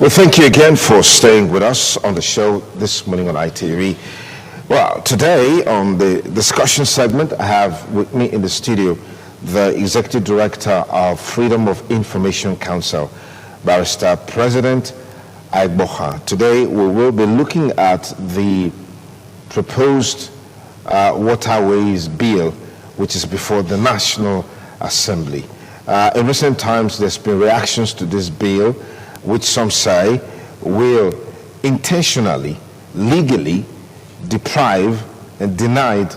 Well, thank you again for staying with us on the show this morning on ITV. Well, today on the discussion segment, I have with me in the studio the Executive Director of Freedom of Information Council, Barrister President Agboha. Today we will be looking at the proposed waterways bill, which is before the National Assembly. In recent times, there's been reactions to this bill, which some say will intentionally, legally deprive and deny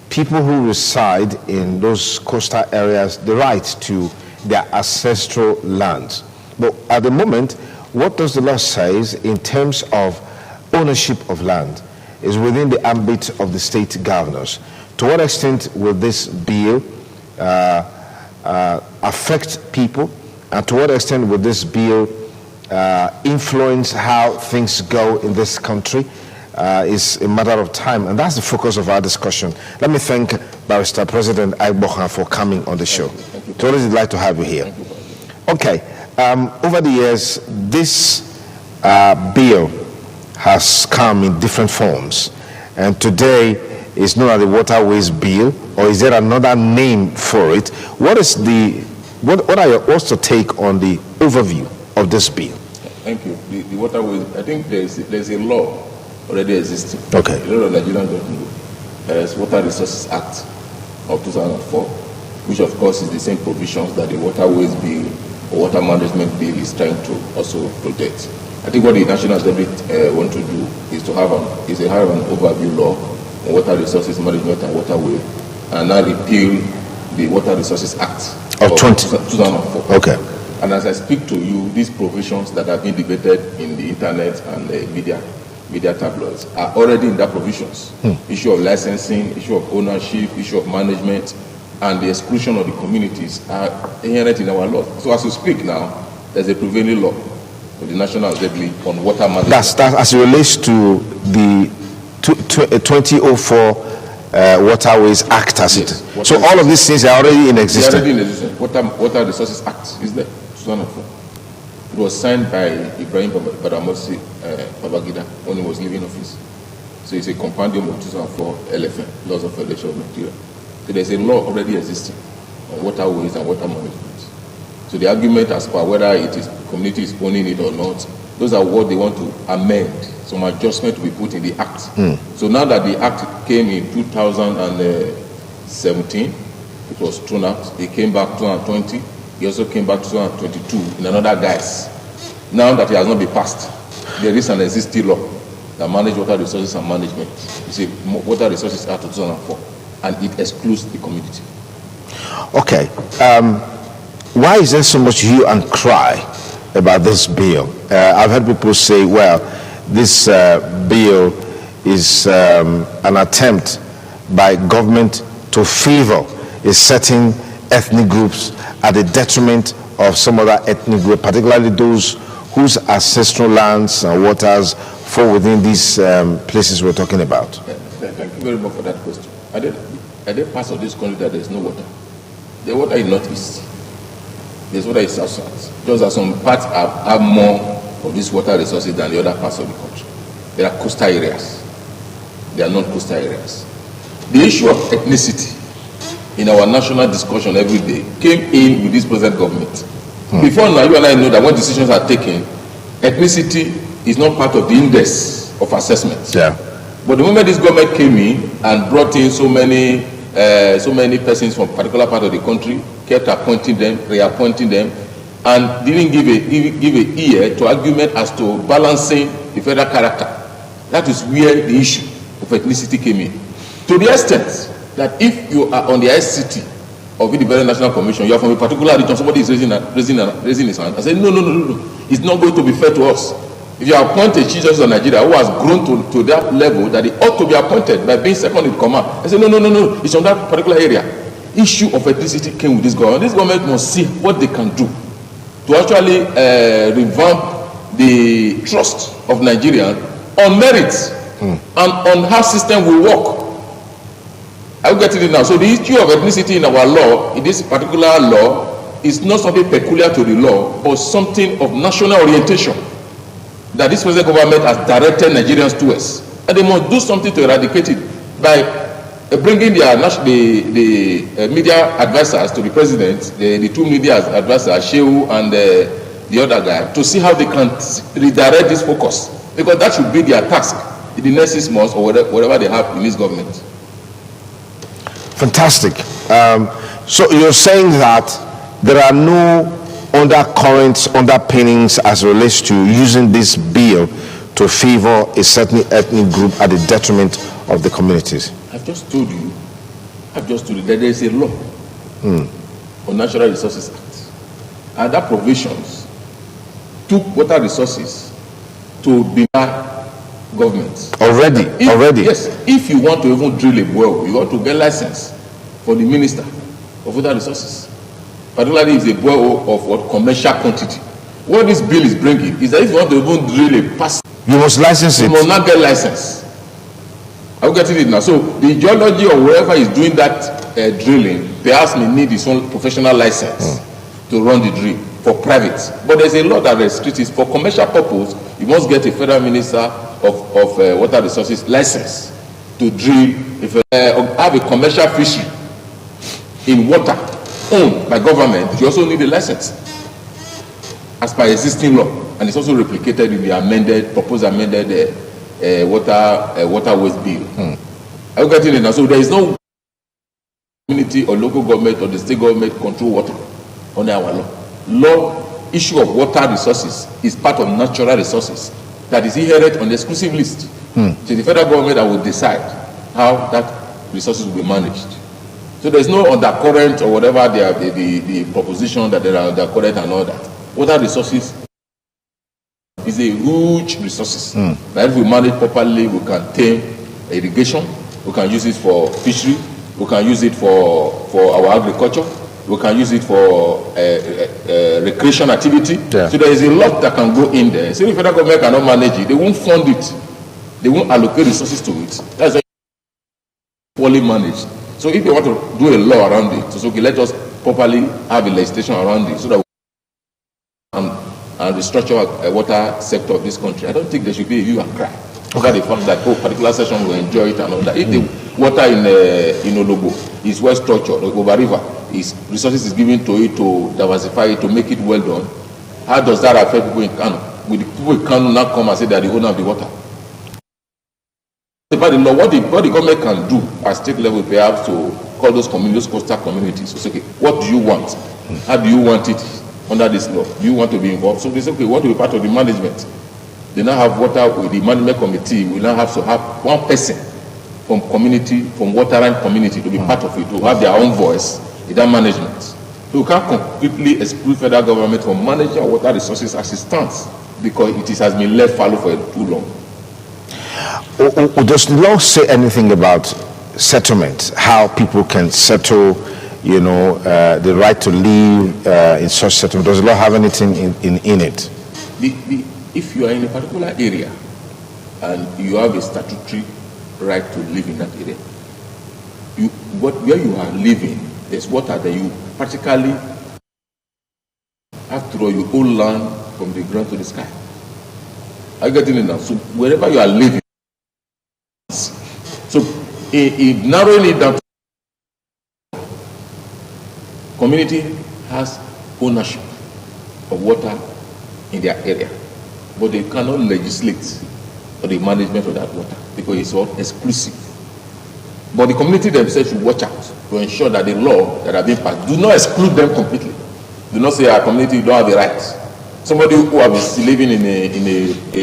people who reside in those coastal areas the right to their ancestral lands. But at the moment, what does the law say in terms of ownership of land is within the ambit of the state governors. To what extent will this bill affect people, and to what extent will this bill influence how things go in this country is a matter of time, and that's the focus of our discussion. Let me thank Barrister President Agboha for coming on the show. It's always a delight to have you here. Okay, over the years, this bill has come in different forms, and today is known as the Waterways Bill, or is there another name for it? What's your take on the overview of this bill? Thank you. The waterways, I think there's a law already existing. Okay. The law of Nigerian government. There's Water Resources Act of 2004, which of course is the same provisions that the Waterways Bill or Water Management Bill is trying to also protect. I think what the National Assembly want to do is to have an overview law on water resources management and waterway, and now repeal the Water Resources Act of 2004. Okay. And as I speak to you, these provisions that have been debated in the internet and media tabloids are already in their provisions. Issue of licensing, issue of ownership, issue of management, and the exclusion of the communities are inherent in our law. So as we speak now, there's a prevailing law of the National Assembly on water management. That's as it relates to the 2004 Waterways Act, as Yes. it. So all of these things are already in It's existence. already in existence. Water Resources Act is there, 2004. It was signed by Ibrahim Badamasi Babangida when he was leaving office. So it's a compendium of 2004 LFN, Laws of Federation of Nigeria. So there's a law already existing on waterways and water management. So the argument as per whether it is community is owning it or not, those are what they want to amend, some adjustment to be put in the act. So now that the act came in 2017, it was thrown out. It came back 2020. He also came back 2022 in another guise. Now that it has not been passed, there is an existing law that manages water resources and management. It's a Water Resources Act of 2004, and it excludes the community. Okay. Why is there so much hue and cry about this bill? I've heard people say, well, this bill is an attempt by government to favor a certain ethnic groups at the detriment of some other ethnic group, particularly those whose ancestral lands and waters fall within these places we're talking about. Thank you very much for that question. Are there parts of this country that there's no water? The water is northeast. There's water in south. Just as some parts have more of these water resources than the other parts of the country. There are coastal areas. There are non-coastal areas. The issue of ethnicity in our national discussion every day came in with this present government. Before now, you and I know that when decisions are taken, ethnicity is not part of the index of assessment. Yeah. But the moment this government came in and brought in so many persons from a particular part of the country, kept appointing them, reappointing them, and didn't give a ear to argument as to balancing the federal character. That is where the issue of ethnicity came in. To the extent that if you are on the ICT of the Independent National Commission, you are from a particular region, somebody is raising his hand and saying, no, it's not going to be fair to us. If you appoint a chief justice of Nigeria who has grown to that level that he ought to be appointed by being second in command, I say, no, it's on that particular area. Issue of ethnicity came with this government. This government must see what they can do to actually revamp the trust of Nigerians on merits and on how system will work. I will get to it now. So the issue of ethnicity in our law, in this particular law, is not something peculiar to the law, but something of national orientation. that this present government has directed Nigerians towards. And they must do something to eradicate it by bringing the media advisors to the president, the two media advisors, Shehu and the other guy, to see how they can redirect this focus. Because that should be their task in the next 6 months or whatever they have in this government. Fantastic. So you're saying that there are no undercurrents, underpinnings as it relates to using this bill to favor a certain ethnic group at the detriment of the communities? I've just told you that there is a law on Natural Resources Act, and that provisions took water resources to deny government. Already? Yes. If you want to even drill a well, you want to get license for the minister of water resources, particularly if it's a well of what commercial quantity. What this bill is bringing is that if you want to even drill a pass, you must license it. You must not get license. I'm getting it now. So the geology or whoever is doing that drilling perhaps may need his own professional license to run the drill for private. But there's a law that restricts it. For commercial purpose, you must get a federal minister of water resources license to drill. If you have a commercial fishery in water owned by government, you also need a license as per existing law, and it's also replicated in the proposed amended water waste bill. Are you getting it now? So there is no community or local government or the state government control water under our law. Law issue of water resources is part of natural resources that is inherent on the exclusive list. So the federal government that will decide how that resources will be managed. So there's no undercurrent or whatever the proposition that there are undercurrent and all that. Water resources is a huge resources that if we manage properly, we can tame irrigation, we can use it for fishery, we can use it for our agriculture, we can use it for recreation activity. Yeah. So there is a lot that can go in there. So if the federal government cannot manage it, they won't fund it, they won't allocate resources to it. That's why it's poorly managed. So if they want to do a law around it, so okay, let us properly have a legislation around it so that we and restructure a water sector of this country. I don't think there should be a hue and cry over the fact that particular section will enjoy it and all that. If the water in Ologbo is well structured, the Oba River resources is given to it to diversify it, to make it well done, how does that affect people in Kano? Will the people in Kano now come and say they are the owner of the water? About the law, what the government can do at state level perhaps to call those communities, coastal communities, so say, okay, what do you want? How do you want it under this law? Do you want to be involved? So they say, okay, we want to be part of the management. They now have water with the management committee. We now have to have one person from community, from waterline community to be part of it, to have their own voice in that management. So we can't completely exclude federal government from managing water resources as it stands because it has been left fallow for too long. Does the law say anything about settlement? How people can settle, the right to live in such settlement? Does the law have anything in it? If you are in a particular area and you have a statutory right to live in that area, where you are living, there's water that you practically, after all, you own land from the ground to the sky. Are you getting it now? So wherever you are living, so in narrowing it down, community has ownership of water in their area, but they cannot legislate for the management of that water because it's all exclusive. But the community themselves should watch out to ensure that the law that are being passed do not exclude them completely. Do not say our community don't have the right. Somebody who has been living in a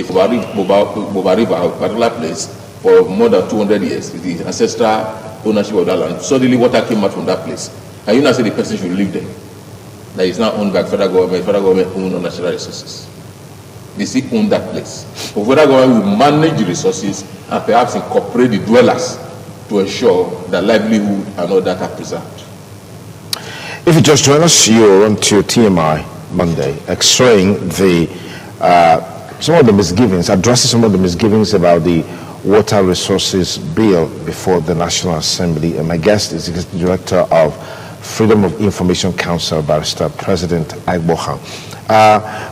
Boba River, a particular place, for more than 200 years, with the ancestral ownership of that land, suddenly water came out from that place. And you now say the person should live there. That is now owned by federal government owned natural resources. They still own that place. But federal government will manage the resources and perhaps incorporate the dwellers to ensure that livelihood and all that are preserved. If you just join us, you're on to TMI Monday, x-raying some of the misgivings, addressing some of the misgivings about the Water Resources Bill before the National Assembly. And my guest is the Executive Director of Freedom of Information Council, Barrister President Agboha.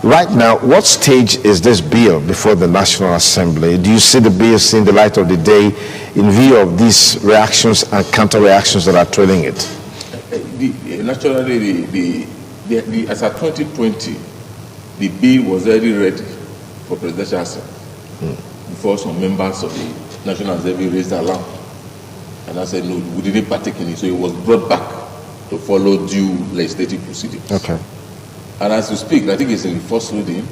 Right now, what stage is this bill before the National Assembly? Do you see the bill seeing the light of the day in view of these reactions and counter-reactions that are trailing it? Naturally, as of 2020, the bill was already ready for presidential assent before some members of the National Assembly raised alarm. And I said, no, we didn't partake in it. So it was brought back to follow due legislative proceedings. Okay. And as we speak, I think it's in the first reading.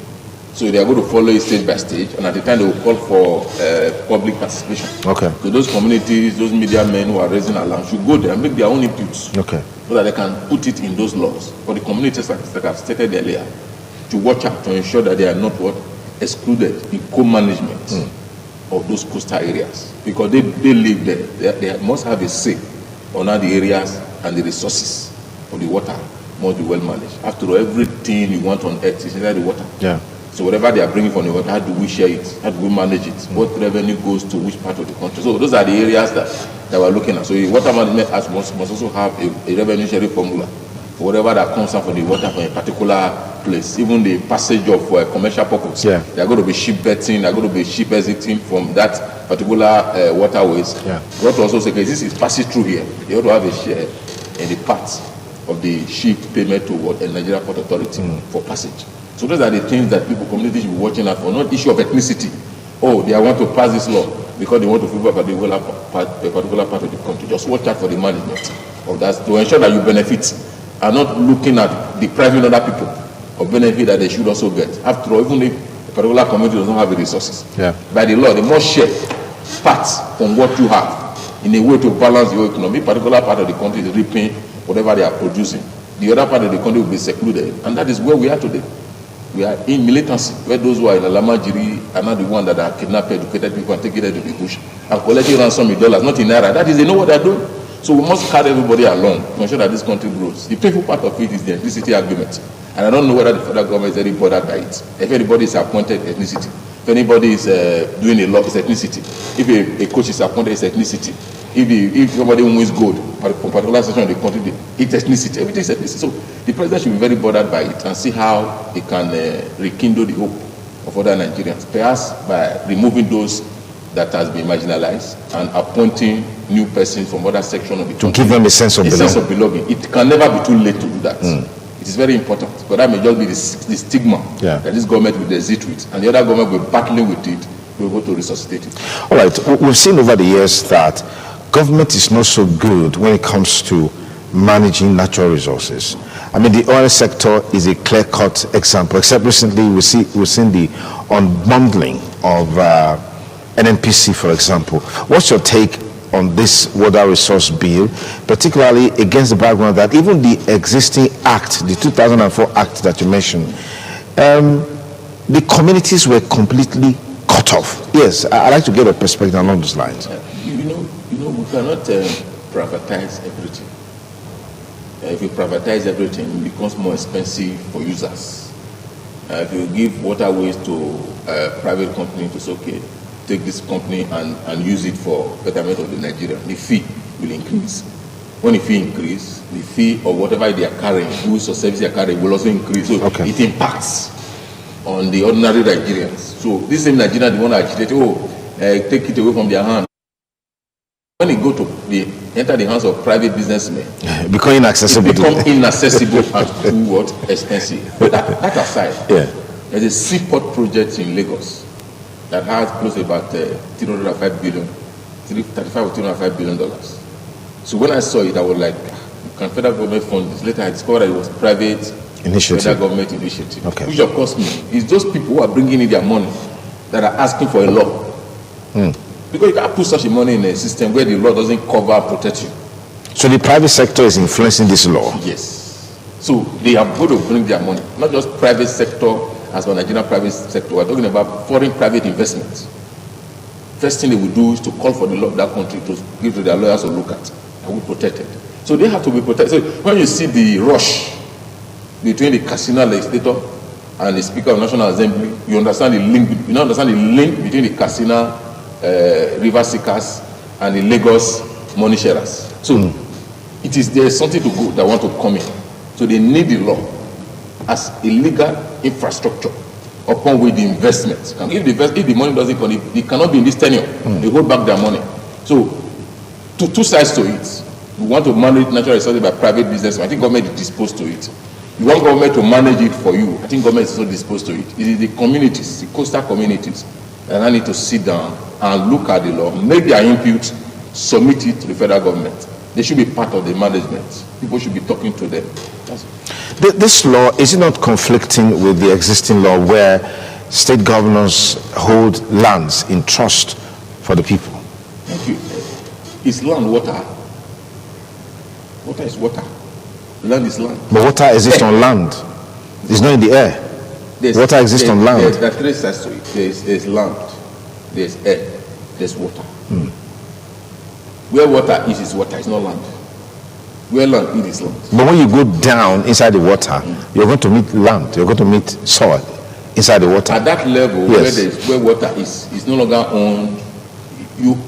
So they are going to follow it stage by stage. And at the time, they will call for public participation. Okay. So those communities, those media men who are raising alarm should go there and make their own inputs. Okay. So that they can put it in those laws. For the communities that I've stated earlier, to watch out, to ensure that they are not excluded in co-management of those coastal areas. Because they live there. They must have a say on how the areas and the resources of the water must be well managed. After all, everything you want on earth is inside the water. Yeah. So whatever they are bringing from the water, how do we share it? How do we manage it? What revenue goes to which part of the country? So those are the areas that we're looking at. So the Water Management Act must also have a revenue sharing formula for whatever that comes out from the water from a particular place. Even the passage of commercial purpose. Yeah. There are going to be ship betting, there are going to be ship exiting from that particular waterways. Yeah. We have to also say, okay, this is passing through here. You have to have a share in the part of the ship payment to the Nigeria Port Authority for passage. So those are the things that communities should be watching out for, not issue of ethnicity. Oh, they want to pass this law because they want to favor a particular part of the country. Just watch out for the management of that to ensure that you benefit and not looking at depriving other people of benefit that they should also get. After all, even if a particular community does not have the resources, by the law, they must share parts from what you have in a way to balance your economy. A particular part of the country is reaping whatever they are producing. The other part of the country will be secluded. And that is where we are today. We are in militancy, where those who are in Alamajiri are not the ones that are kidnapped, educated people and taken to the bush and collecting ransom in dollars, not in naira. That is, they know what they're doing. So we must carry everybody along to ensure that this country grows. The painful part of it is the ethnicity argument. And I don't know whether the federal government is very bothered by it. If anybody is appointed, ethnicity. If anybody is doing a law, it's ethnicity. If a coach is appointed, it's ethnicity. If somebody wins gold from a particular section of the country, it's ethnicity. Everything is ethnicity. So the president should be very bothered by it and see how he can rekindle the hope of other Nigerians, perhaps by removing those that has been marginalized and appointing new persons from other sections of the country. To give them a sense of belonging. It can never be too late to do that. It is very important, but that may just be the stigma that this government will exit with, and the other government will be battling with it, will go to resuscitate it. All right, we've seen over the years that government is not so good when it comes to managing natural resources. I mean, the oil sector is a clear-cut example, except recently we've seen the unbundling of NNPC, for example. What's your take on this water resource bill, particularly against the background that even the existing act, the 2004 act that you mentioned, the communities were completely cut off? Yes, I'd like to get a perspective along those lines. You know, we cannot privatize everything. If you privatize everything, it becomes more expensive for users. If you give waterways to a private company to say, okay, take this company and use it for betterment of the Nigeria, the fee will increase. When the fee increases, the fee of whatever they are carrying, goods or services they are carrying, will also increase. So it impacts on the ordinary Nigerians. So this same Nigerian, the one that agitated, take it away from their hand. When they go to enter the hands of private businessmen, become inaccessible. It becomes inaccessible and too expensive. But that aside, there's a seaport project in Lagos that has close to about $335 billion. So when I saw it, I was like, can federal government fund this? Later I discovered that it was private initiative. Federal government initiative. Which of course it's those people who are bringing in their money that are asking for a law. Because you can't put such a money in a system where the law doesn't cover and protect you. So the private sector is influencing this law? Yes. So they are going to bring their money, not just private sector as for Nigerian private sector. We're talking about foreign private investments. First thing they will do is to call for the law of that country to give to their lawyers to look at and we protect it. So they have to be protected. So when you see the rush between the Katsina legislator and the Speaker of the National Assembly, you understand the link. You now understand the link between the Katsina river seekers and the Lagos money sharers. So there is something to go that want to come in. So they need the law as a legal infrastructure upon which the investment. If the money doesn't come, it cannot be in this tenure. They hold back their money. So two sides to it. We want to manage natural resources by private business. I think government is disposed to it. You want government to manage it for you. I think government is not disposed to it. It is the communities, the coastal communities, that I need to sit down and look at the law, make their input, submit it to the federal government. They should be part of the management. People should be talking to them. This law, is it not conflicting with the existing law where state governors hold lands in trust for the people? Thank you. It's land, water. Water is water. Land is land. But water exists on land. It's not in the air. Water exists on land. There are three sides to it. There's land, there's air, there's water. Where water is water. It's not land. Where land is land. But when you go down inside the water, you're going to meet land. You're going to meet soil inside the water. At that level, yes, where water is no longer owned.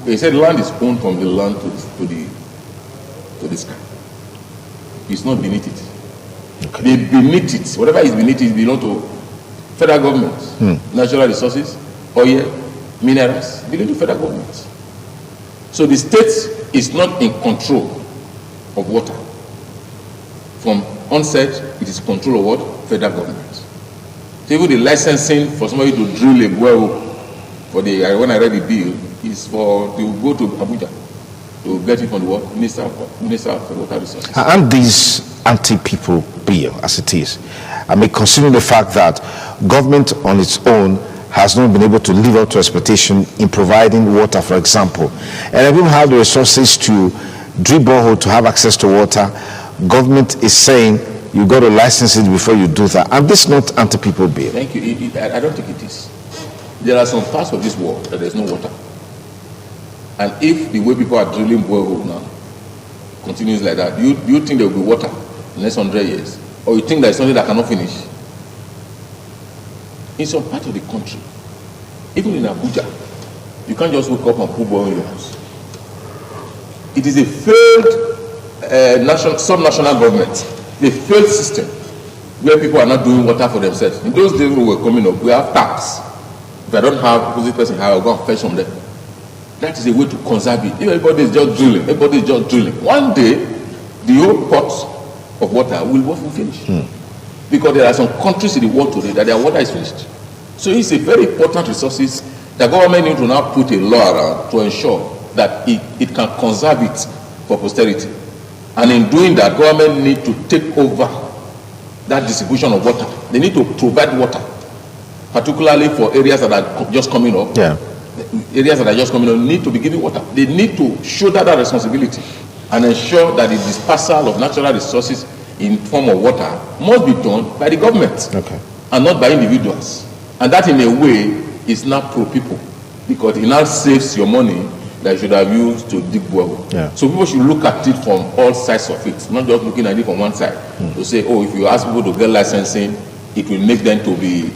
They said land is owned from the land to the sky. It's not beneath it. Okay. They beneath it. Whatever is beneath it belongs to federal government. Natural resources, oil, minerals belong to federal government. So the state is not in control of water. From onset, it is control of what? Federal government. So even the licensing for somebody to drill a well, when I read the bill, is for to go to Abuja to get it from the what? Minister of Water Resources. And these anti-people bill, as it is, I mean, considering the fact that government on its own has not been able to live up to expectation in providing water, for example, and people have the resources to drill borehole to have access to water, government is saying you got to license it before you do that. And this is not anti-people bill. Thank you. I don't think it is. There are some parts of this world that there's no water. And if the way people are drilling borehole now continues like that, do you think there will be water in the next 100 years? Or you think there is something that cannot finish? In some part of the country, even in Abuja, you can't just wake up and put borehole in your house. It is a failed sub-national government, a failed system where people are not doing water for themselves. In those days when we were coming up, we have taps. If I don't have opposite person, I will go and fetch from them. That is a way to conserve it. If everybody is just drilling, one day the whole pot of water will finish. Because there are some countries in the world today that their water is finished. So it's a very important resources that government need to now put a law around to ensure that it can conserve it for posterity. And in doing that, government need to take over that distribution of water. They need to provide water, particularly for areas that are just coming up. Yeah. Areas that are just coming up need to be given water. They need to shoulder that responsibility and ensure that the dispersal of natural resources in form of water must be done by the government, and not by individuals. And that in a way is not pro-people, because it now saves your money that you should have used to dig well. So people should look at it from all sides of it, not just looking at it from one side. To say, oh, if you ask people to get licensing, it will make them to be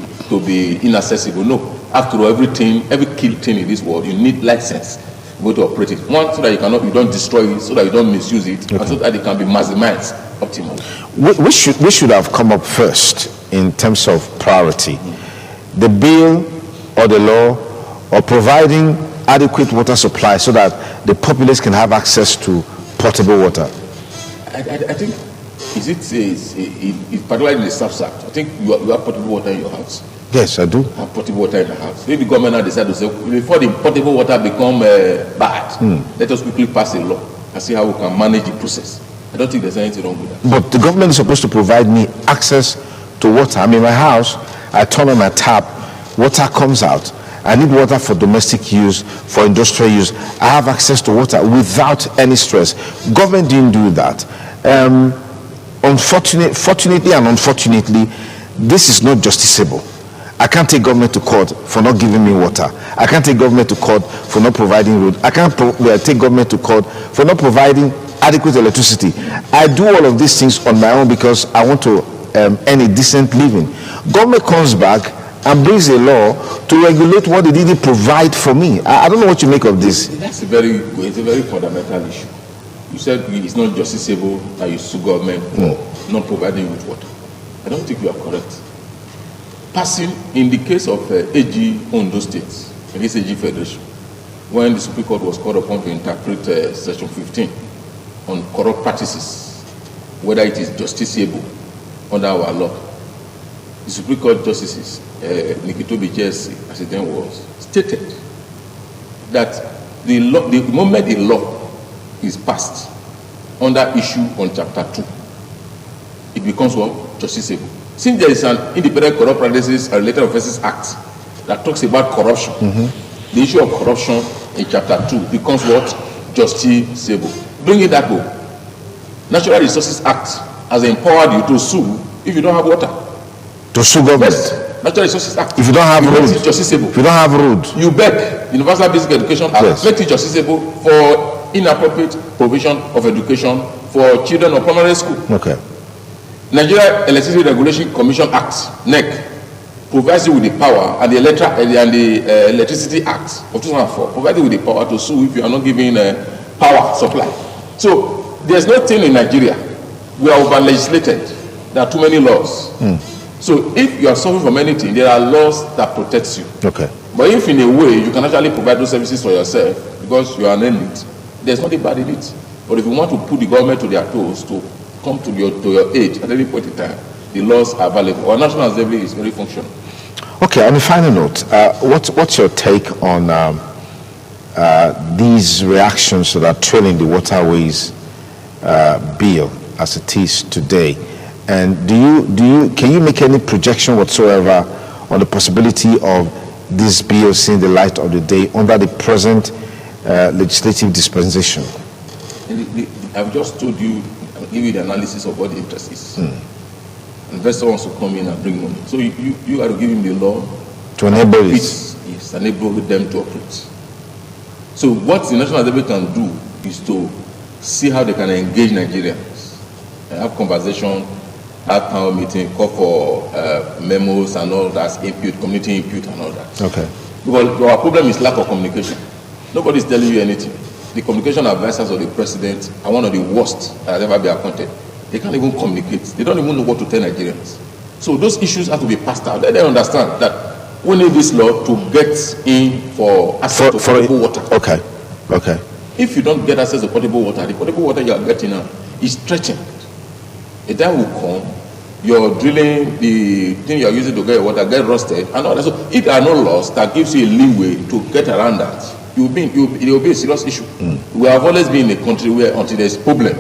inaccessible. No. After all, every key thing in this world, you need license to operate it. One, so that you don't destroy it, so that you don't misuse it, and so that it can be maximized optimally. We should have come up first in terms of priority. The bill or the law, or providing adequate water supply so that the populace can have access to potable water. I think, particularly in the sub-sack, I think you have potable water in your house. Yes, I do. Have potable water in the house. If the government now decide to say, before the potable water become bad, let us quickly pass a law and see how we can manage the process. I don't think there's anything wrong with that. But the government is supposed to provide me access to water. I'm in my house, I turn on my tap, water comes out. I need water for domestic use, for industrial use. I have access to water without any stress. Government didn't do that. Fortunately and unfortunately, this is not justiciable. I can't take government to court for not giving me water. I can't take government to court for not providing road. I can't take government to court for not providing adequate electricity. I do all of these things on my own because I want to earn a decent living. Government comes back and brings a law to regulate what they didn't provide for me. I don't know what you make of this. It's a very fundamental issue. You said it's not justiciable that you sue government for not providing you with water. I don't think you are correct. Passing, in the case of AG Ondo State, against AG Federation, when the Supreme Court was called upon to interpret Section 15 on corrupt practices, whether it is justiciable under our law, the Supreme Court Justices, Nikitobi JSC, as it then was, stated that the moment a law is passed under issue on Chapter 2, it becomes what? Justiciable. Since there is an Independent Corrupt Practices and Related Offences Act that talks about corruption, the issue of corruption in Chapter 2 becomes what? Justiciable. Bring it that way. Natural Resources Act has empowered you to sue if you don't have water. To sue government? Yes. Natural Resources Act. If you don't have road. It justiciable. If you don't have road. You beg. Universal Basic Education Act makes it justiciable for inappropriate provision of education for children of primary school. Okay. Nigeria Electricity Regulation Commission Act, NEC, provides you with the power, and the Electricity Act of 2004 provides you with the power to sue if you are not giving power supply. So there's no thing in Nigeria. We are over-legislated. There are too many laws. So if you are suffering from anything, there are laws that protect you. Okay. But if in a way you can actually provide those services for yourself because you are an elite, there's nothing bad in it. But if you want to put the government to their toes to come to your aid at any point in time, the laws are available. Our National Assembly is very functional. Okay, on a final note, what's your take on these reactions that are trailing the waterways bill as it is today? And can you make any projection whatsoever on the possibility of this bill seeing the light of the day under the present legislative dispensation? I've just told you, I'll give you the analysis of what the interest is. Investor wants to come in and bring money. So you are to give him the law to enable it. Yes, enable them to operate. So what the National Assembly can do is to see how they can engage Nigerians and have conversation, have town meeting, call for memos and all that, input, community input and all that. Okay. Because our problem is lack of communication. Nobody is telling you anything. The communication advisors of the president are one of the worst that has ever been appointed. They can't even communicate. They don't even know what to tell Nigerians. So those issues have to be passed out. Let them understand that we need this law to get in for access to potable water. Okay. Okay. If you don't get access to potable water, the potable water you are getting now is threatened. A time will come, you're drilling, the thing you're using to get water get rusted and all that. So if there are no laws that gives you a leeway to get around that, it will be a serious issue. We have always been in a country where until there's a problem,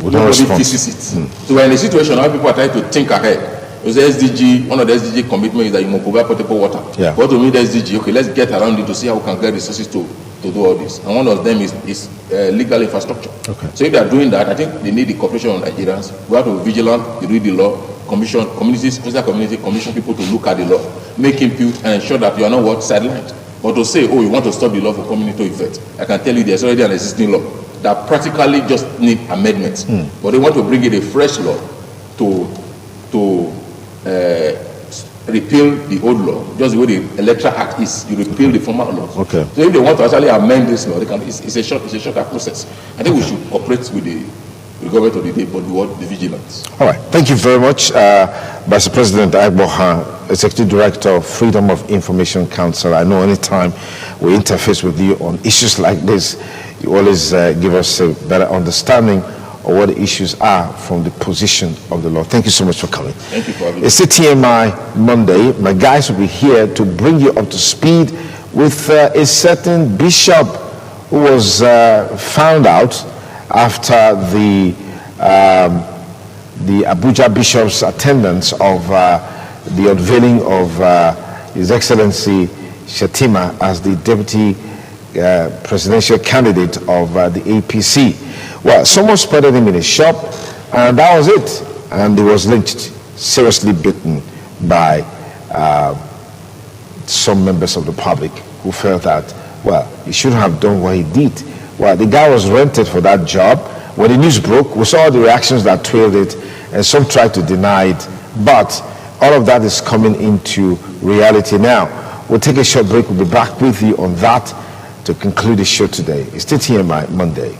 nobody fixes it. So we're in a situation where people are trying to think ahead. Because the SDG, one of the SDG commitments is that you must provide potable water. Yeah. What to mean the SDG? Okay, let's get around it to see how we can get resources to do all this. And one of them is legal infrastructure. Okay. So if they are doing that, I think they need the cooperation of Nigerians. We have to be vigilant, you read the law, commission, communities, community, commission people to look at the law, make input and ensure that you are not sidelined. But to say, oh, you want to stop the law for coming into effect, I can tell you there's already an existing law that practically just need amendments. But they want to bring in a fresh law to repeal the old law, just the way the Electoral Act is. You repeal the former laws. Okay. So if they want to actually amend this law, they can. It's a shorter process. I think we should cooperate with the government of the day, but with the vigilance. All right. Thank you very much, Vice President Agboha, Executive Director of Freedom of Information Council. I know anytime we interface with you on issues like this, you always give us a better understanding of what the issues are from the position of the law. Thank you so much for coming. Thank you for having me. It's a TMI Monday. My guys will be here to bring you up to speed with a certain bishop who was found out after the Abuja bishop's attendance of the unveiling of His Excellency Shatima as the deputy presidential candidate of the APC. Well, someone spotted him in a shop, and that was it. And he was lynched, seriously beaten by some members of the public who felt that, well, he shouldn't have done what he did. Well, the guy was rented for that job. When the news broke, we saw the reactions that trailed it, and some tried to deny it. But all of that is coming into reality now. We'll take a short break. We'll be back with you on that to conclude the show today. It's TMI Monday.